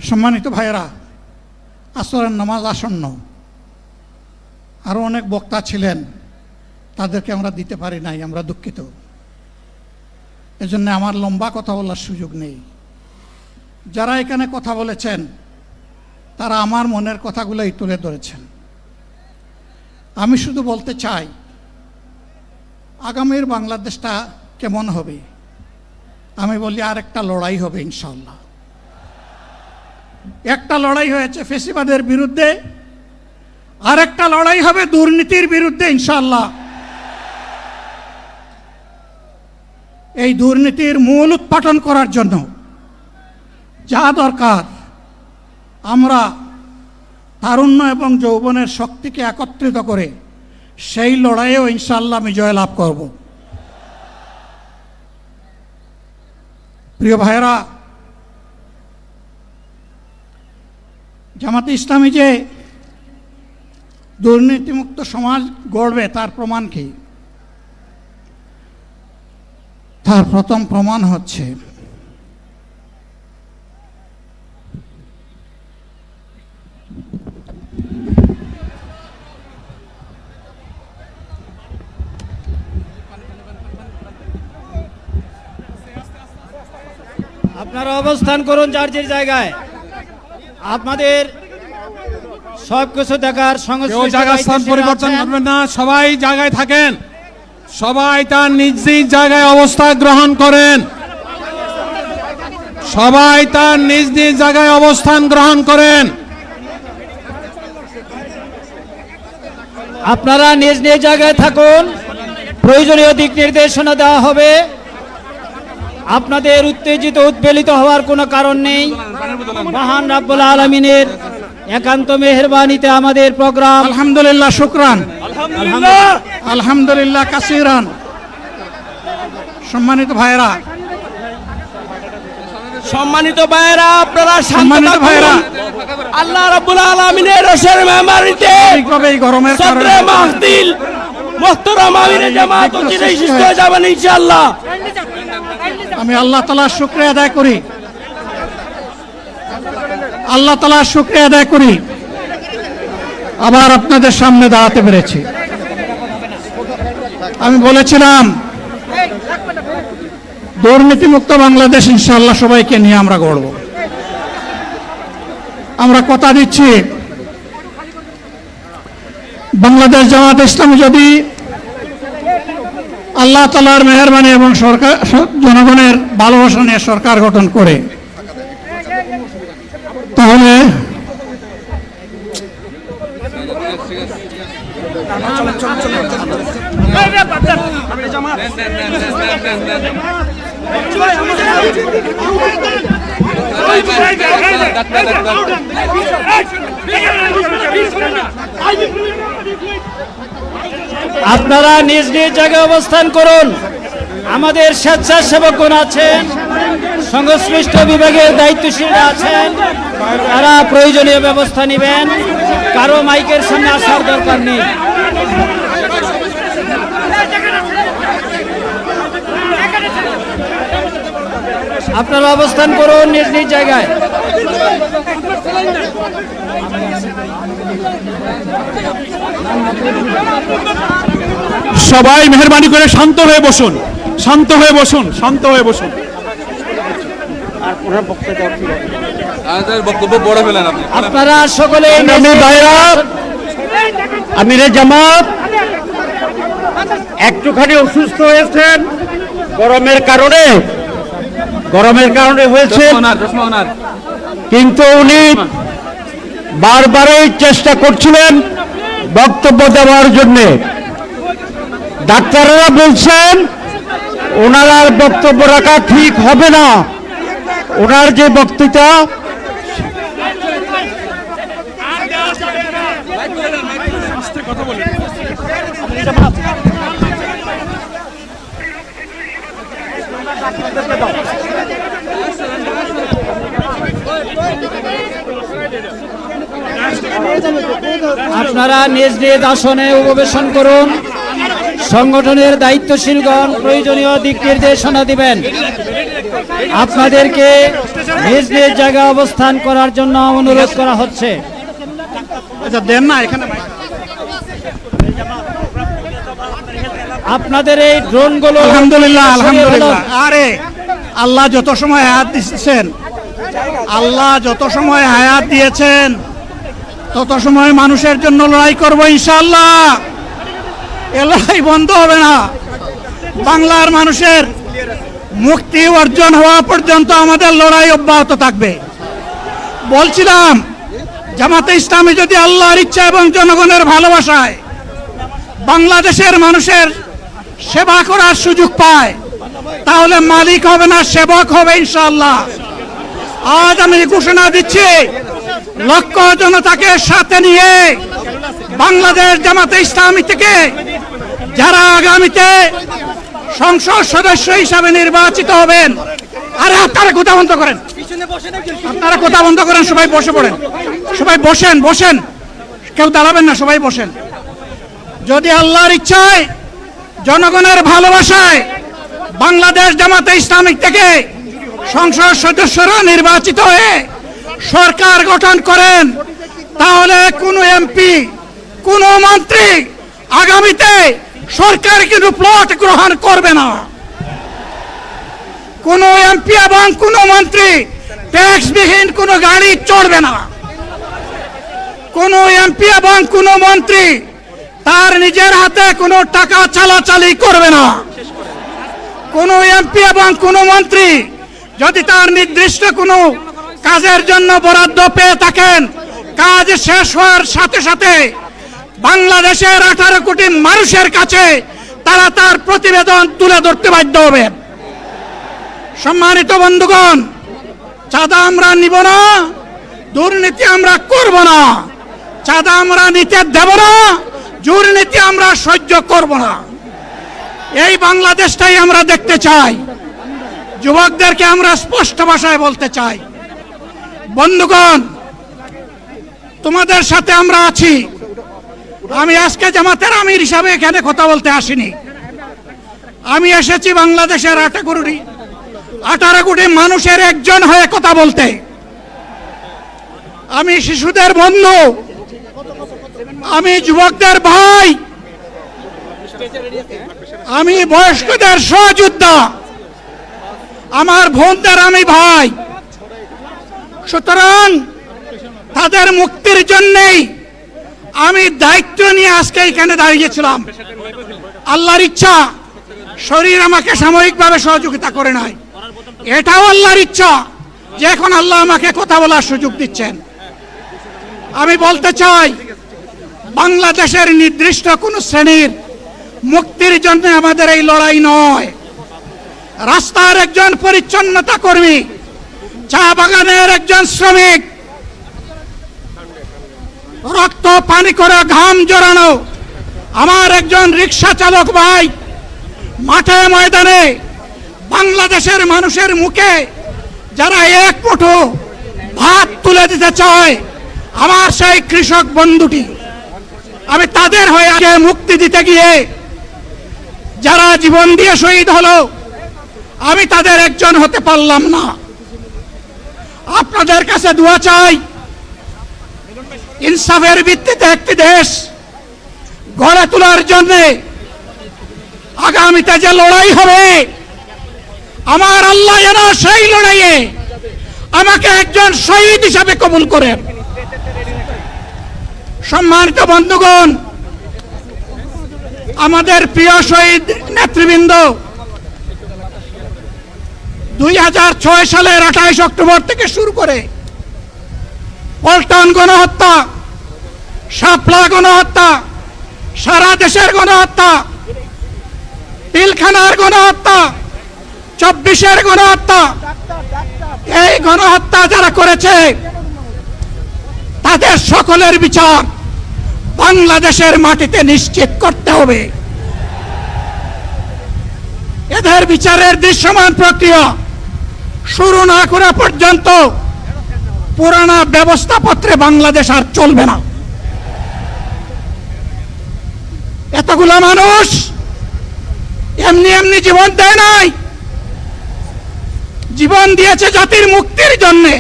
সম্মানিত ভাইয়েরা, আসরের নামাজ আসন্ন, আরও অনেক বক্তা ছিলেন, তাদেরকে আমরা দিতে পারি নাই, আমরা দুঃখিত। এজন্য আমার লম্বা কথা বলার সুযোগ নেই। যারা এখানে কথা বলেছেন তারা আমার মনের কথাগুলোই তুলে ধরেছেন। আমি শুধু বলতে চাই, আগামীর বাংলাদেশটা কেমন হবে? আমি বলি আরেকটা লড়াই হবে ইনশাআল্লাহ। একটা লড়াই হয়েছে ফ্যাসিবাদের বিরুদ্ধে, আরেকটা লড়াই হবে দুর্নীতির বিরুদ্ধে ইনশাআল্লাহ। এই দুর্নীতির মূল উৎপাটন করার জন্য যা দরকার, আমরা তারুণ্য এবং যৌবনের শক্তিকে একত্রিত করে সেই লড়াইয়েও ইনশাআল্লাহ আমি জয়লাভ করব। প্রিয় ভাইয়েরা, জামাতে ইসলামী যে দুর্নীতিমুক্ত সমাজ গড়বে তার প্রমাণ কি? তার প্রথম প্রমাণ হচ্ছে আপনারা অবস্থান করুন যার যার জায়গায়। আপনাদের সবকিছু দেখার স্থান পরিবর্তন করবেন না, সবাই জায়গায় থাকেন, সবাই তার নিজ নিজ জায়গায় অবস্থা গ্রহণ করেন, সবাই তার নিজ নিজ জায়গায় অবস্থান গ্রহণ করেন। আপনারা নিজ নিজ জায়গায় থাকুন, প্রয়োজনীয় দিক নির্দেশনা দেওয়া হবে। আপনাদের উত্তেজিত উদ্বেলিত হওয়ার কোনো কারণ নেই। মহান রাব্বুল আলামিনের একান্ত মেহেরবানিতে আমাদের প্রোগ্রাম আলহামদুলিল্লাহ, শুকরান, আলহামদুলিল্লাহ কাসিরান। সম্মানিত ভাইয়েরা, আপনারা সম্মানিত ভাইয়েরা, আল্লাহ রাব্বুল আলামিনের রসের মেহমানিতে এই গরমের কারণে মাহফিল মুহতারাম আমিরে জামাত চিরাই সুস্থ হয়ে যাবেন ইনশাআল্লাহ। আমি আল্লাহ তাআলার শুকরিয়া আদায় করি, আল্লাহ তাআলার শুকরিয়া আদায় করি আবার আপনাদের সামনে দাঁড়াতে পেরেছি। আমি বলেছিলাম দুর্নীতিমুক্ত বাংলাদেশ ইনশাআল্লাহ সবাইকে নিয়ে আমরা গড়ব। আমরা কথা দিচ্ছি, বাংলাদেশ জামাত ইসলামী যদি আল্লাহ তাআলার মেহেরবানি এবং সরকার জনগণের ভালোবাসা নিয়ে সরকার গঠন করে, তাহলে আপনারা নিজ নিজ জায়গায় অবস্থান করুন। আমাদের স্বেচ্ছাসেবকগণ আছেন, সংশ্লিষ্ট বিভাগের দায়িত্বশীলরা আছেন, তারা প্রয়োজনীয় ব্যবস্থা নেবেন। কারো মাইকের সামনে আসার দরকার নেই। আপনারা অবস্থান করুন নিজ নিজ জায়গায়। সবাই মেহেরবানি করে শান্ত হয়ে বসুন, শান্ত হয়ে বসুন, শান্ত হয়ে বসুন। আপনারা সকলে আমিরে জামাত একটুখানি অসুস্থ হয়েছেন, গরমের কারণে হয়েছে, কিন্তু উনি বারবারই চেষ্টা করছিলেন বক্তব্য দেওয়ার জন্য। ডাক্তাররা বলছেন ওনার আর বক্তব্য রাখা ঠিক হবে না। ওনার যে বক্তৃতা আপনারা নিজ নিজ আসনে উপবেশন করুন। সংগঠনের দায়িত্বশীলগণ প্রয়োজনীয় দিক নির্দেশনা দিবেন। আপনাদেরকে নিজ নিজ জায়গায় অবস্থান করার জন্য অনুরোধ করা হচ্ছে। আচ্ছা দেন না এখানে আপনাদের এই ড্রোনগুলো আলহামদুলিল্লাহ আলহামদুলিল্লাহ। আরে আল্লাহ যত সময় হায়াত দিচ্ছেন, আল্লাহ যত সময় হায়াত দিয়েছেন তত সময় মানুষের জন্য লড়াই করবো ইনশাআল্লাহ। এ লড়াই বন্ধ হবে না। বাংলার মানুষের মুক্তি অর্জন হওয়া পর্যন্ত আমাদের লড়াই অব্যাহত থাকবে। বলছিলাম জামাতে ইসলামী যদি আল্লাহর ইচ্ছা এবং জনগণের ভালোবাসায় বাংলাদেশের মানুষের সেবা করার সুযোগ পায়, তাহলে মালিক হবে না, সেবক হবে ইনশাআল্লাহ। আজ আমি ঘোষণা দিচ্ছি, লক্ষ জনতাকে সাথে নিয়ে বাংলাদেশ জামাতে ইসলামী থেকে যারা আগামীতে সংসদ সদস্য হিসাবে নির্বাচিত হবেন, আরে আপনারা কথা বন্ধ করেন, আপনারা কথা বন্ধ করেন, সবাই বসে পড়েন, সবাই বসেন বসেন, কেউ দাঁড়াবেন না, সবাই বসেন। যদি আল্লাহর ইচ্ছায় জনগণের ভালোবাসায় বাংলাদেশ জামাতে ইসলামী থেকে সংসদ সদস্যরা নির্বাচিত হয়ে সরকার গঠন করেন, তাহলে কোনো এমপি কোনো মন্ত্রী আগামীতে সরকার কিন্তু প্লট গ্রহণ করবে না। কোনো এমপি এবং কোনো মন্ত্রী ট্যাক্সবিহীন কোনো গাড়ি চড়বে না। কোনো এমপি এবং কোনো মন্ত্রী তার নিজের হাতে কোনো টাকা চালাচালি করবে না। কোনো এমপি এবং কোনো মন্ত্রী যদি তার নির্দিষ্ট কোনো কাজের জন্য বরাদ্দ পেয়ে থাকেন, কাজ শেষ হওয়ার সাথে সাথে বাংলাদেশের 18 কোটি মানুষের কাছে তারা তার প্রতিবেদন তুলে ধরতে বাধ্য হবে। সম্মানিত বন্ধুগণ, চাঁদা আমরা নিব না, দুর্নীতি আমরা করব না, চাঁদা আমরা নিতে দেব না, দুর্নীতি আমরা সহ্য করব না। এই বাংলাদেশটাই আমরা দেখতে চাই। যুবকদেরকে আমরা স্পষ্ট ভাষায় বলতে চাই, বন্ধুগণ তোমাদের সাথে আমরা আছি। আমি আজকে জামাতের আমির হিসাবে এখানে কথা বলতে আসিনি। আমি এসেছি বাংলাদেশের 18 কোটি মানুষের একজন হয়ে কথা বলতে। আমি শিশুদের বন্ধু, আমি যুবকদের ভাই, আমি বয়স্কদের সহযোদ্ধা, আমার বোনদের আমি ভাই। সুতরাং তাদের মুক্তির জন্যই আমি দায়িত্ব নিয়ে আজকে এখানে দাঁড়িয়েছিলাম। আল্লাহর ইচ্ছা শরীর আমাকে সাময়িকভাবে সহযোগিতা করে নাই, এটাও আল্লাহর ইচ্ছা যে এখন আল্লাহ আমাকে কথা বলার সুযোগ দিচ্ছেন। আমি বলতে চাই, বাংলাদেশের নির্দিষ্ট কোন শ্রেণীর মুক্তির জন্য আমাদের এই লড়াই নয়। রাস্তার একজন পরিচ্ছন্নতা কর্মী, চা বাগানের একজন শ্রমিক, রক্ত পানি করে ঘাম জড়ানো আমার একজন রিক্সা চালক ভাই মাঠে ময়দানে বাংলাদেশের মানুষের মুখে যারা এক মুঠো ভাত তুলে দিতে চায়, আমার সেই কৃষক বন্ধুটি, আমি তাদের হয়ে আগে মুক্তি দিতে গিয়ে যারা জীবন দিয়ে শহীদ হলো, আমি তাদের একজন হতে পারলাম না। আপনাদের কাছে দোয়া চাই, ইনসাফের ভিত্তিতে একটি দেশ গড়ে তোলার জন্য আগামীতে যে লড়াই হবে, আমার আল্লাহ যেন সেই লড়াইয়ে আমাকে একজন শহীদ হিসাবে কবুল করেন। সম্মানিত বন্ধুগণ, আমাদের প্রিয় শহীদ নেতৃবৃন্দ 2006 সালের 28 অক্টোবর থেকে শুরু করে পল্টন গণহত্যা, শাপলা গণহত্যা, সারা দেশের গণহত্যা, পিলখানার গণহত্যা, 24-এর গণহত্যা, এই গণহত্যা যারা করেছে তাদের সকলের বিচার বাংলাদেশের মাটিতে নিশ্চিত করতে হবে। এদের বিচারের দৃশ্যমান প্রক্রিয়া শুরু না করা পর্যন্ত পুরানা ব্যবস্থাপত্রে বাংলাদেশ আর চলবে না। এতগুলো মানুষ এমনি এমনি জীবন দেয় নাই, জীবন দিয়েছে জাতির মুক্তির জন্যে।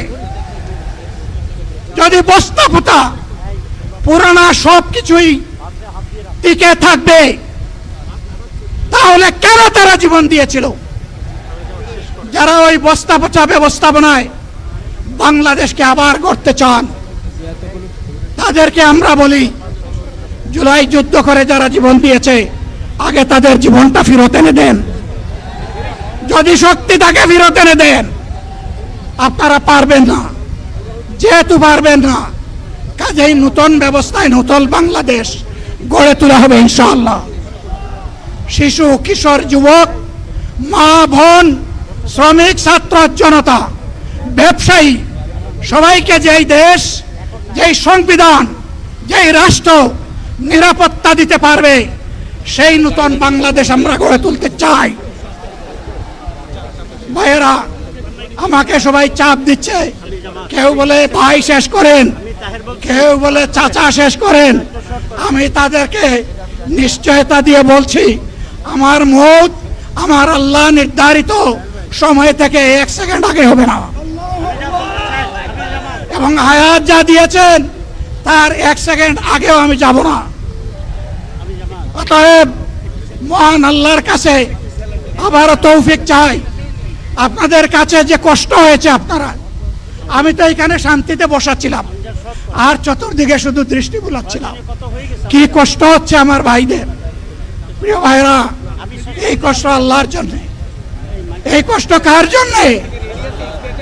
যদি বস্তা পোতা পুরানা সব কিছুই টিকে থাকবে, তাহলে কেন তারা জীবন দিয়েছিল? যারা ওই বস্তা পচা ব্যবস্থাপনায় বাংলাদেশকে আবার গড়তে চান, তাদেরকে আমরা বলি, জুলাই যুদ্ধ করে যারা জীবন দিয়েছে, আগে তাদের জীবনটা ফেরত এনে দেন। যদি শক্তি থাকে ফেরত এনে দেন। আপনারা পারবেন না, যেহেতু পারবেন না, কাজেই নতুন ব্যবস্থায় নতুন বাংলাদেশ গড়ে তোলা হবে ইনশাআল্লাহ। শিশু, কিশোর, যুবক, মা, বোন, শ্রমিক, ছাত্র, জনতা, ব্যবসায়ী, সবাইকে যেই দেশ, যেই সংবিধান, যেই রাষ্ট্র নিরাপত্তা দিতে পারবে, সেই নতুন বাংলাদেশ আমরা গড়ে তুলতে চাই। ভাইয়েরা, আমাকে সবাই চাপ দিচ্ছে, কেউ বলে ভাই শেষ করেন, কেউ বলে চাচা শেষ করেন। আমি তাদেরকে নিশ্চয়তা দিয়ে বলছি, আমার মৌত আমার আল্লাহ নির্ধারিত সময় থেকে 1 সেকেন্ড আগে হবে না, এবং হায়াত যা দিয়েছেন তার 1 সেকেন্ড আগেও আমি যাব না। অতএব মহান আল্লাহর কাছে আবারও তৌফিক চাই। আপনাদের কাছে যে কষ্ট হয়েছে, আপনারা, আমি তো এখানে শান্তিতে বসাচ্ছিলাম আর চতুর্দিকে শুধু দৃষ্টি বুলাচ্ছিলাম, কি কষ্ট হচ্ছে আমার ভাইদের। প্রিয় ভাইরা, এই কষ্ট আল্লাহর জন্য। এই কষ্ট কার জন্য?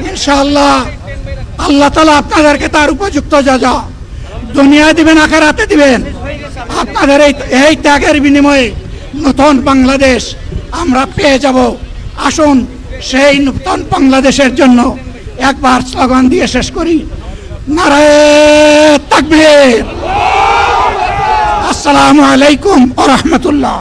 ইনশাআল্লাহ আল্লাহ তাআলা আপনাদেরকে তার উপযুক্ত যা দুনিয়া দিবেন, আখিরাতে দিবেন। আপনাদের এই ত্যাগের বিনিময়ে নতুন বাংলাদেশ আমরা পেয়ে যাব। আসুন সেই নতুন বাংলাদেশের জন্য একবার স্লোগান দিয়ে শেষ করি, নারায়ে তাকবীর। আসসালামু আলাইকুম ওয়া রাহমাতুল্লাহ।